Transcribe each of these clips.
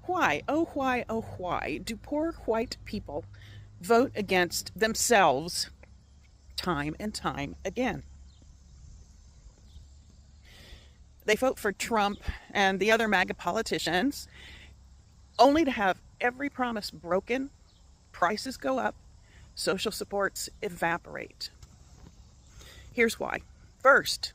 Why, oh why do poor white people vote against themselves time and time again? They vote for Trump and the other MAGA politicians only to have every promise broken, prices go up, social supports evaporate. Here's why. First,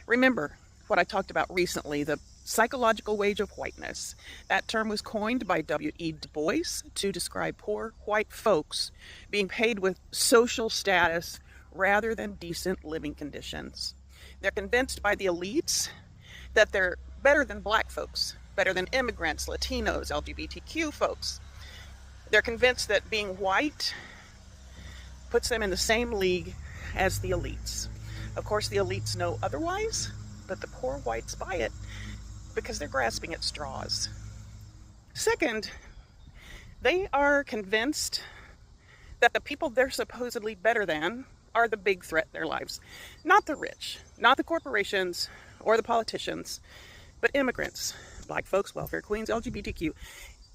remember what I talked about recently, the psychological wage of whiteness. That term was coined by W.E.B. Dubois to describe poor white folks being paid with social status rather than decent living conditions. They're convinced by the elites that they're better than black folks, better than immigrants, Latinos, LGBTQ folks. They're convinced that being white puts them in the same league as the elites. Of course, the elites know otherwise, but the poor whites buy it because they're grasping at straws. Second, they are convinced that the people they're supposedly better than are the big threat in their lives. Not the rich, not the corporations or the politicians, but immigrants, black folks, welfare queens, LGBTQ,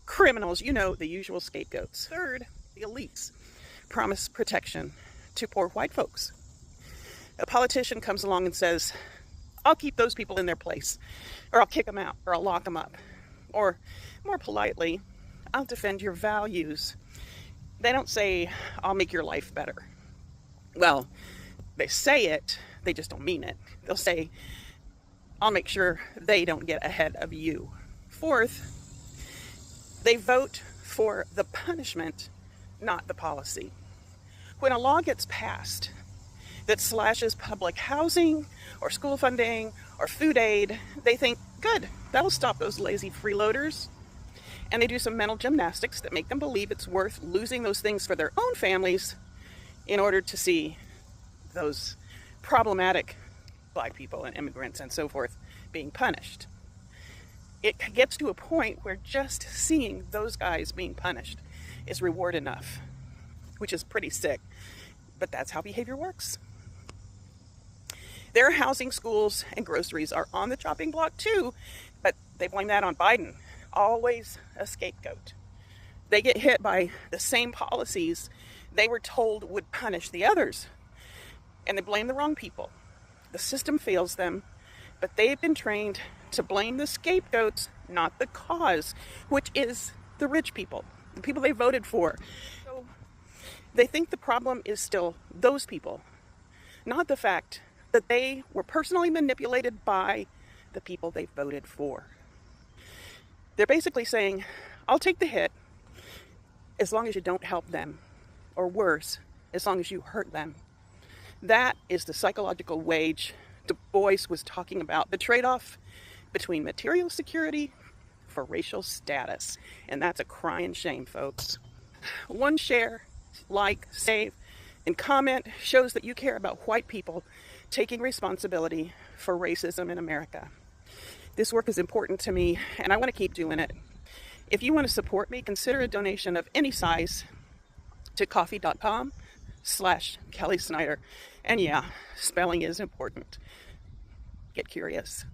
criminals, you know, the usual scapegoats. Third, the elites promise protection to poor white folks. A politician comes along and says, I'll keep those people in their place, or I'll kick them out, or I'll lock them up. Or, more politely, I'll defend your values. They don't say, I'll make your life better. Well, they say it, they just don't mean it. They'll say, I'll make sure they don't get ahead of you. Fourth, they vote for the punishment, not the policy. When a law gets passed that slashes public housing or school funding or food aid, they think, good, that'll stop those lazy freeloaders. And they do some mental gymnastics that make them believe it's worth losing those things for their own families in order to see those problematic black people and immigrants and so forth being punished. It gets to a point where just seeing those guys being punished is reward enough, which is pretty sick, but that's how behavior works. Their housing, schools, and groceries are on the chopping block too, but they blame that on Biden. Always a scapegoat. They get hit by the same policies they were told would punish the others, and they blame the wrong people. The system fails them, but they've been trained to blame the scapegoats, not the cause, which is the rich people, the people they voted for. So they think the problem is still those people, not the fact that they were personally manipulated by the people they voted for. They're basically saying, I'll take the hit as long as you don't help them, or worse, as long as you hurt them. That is the psychological wage Dubois was talking about, the trade-off between material security for racial status. And that's a crying shame, folks. One share, like, save, and comment shows that you care about white people taking responsibility for racism in America. This work is important to me, and I want to keep doing it. If you want to support me, consider a donation of any size to coffee.com/Kelly Snyder. And yeah, spelling is important. Get curious.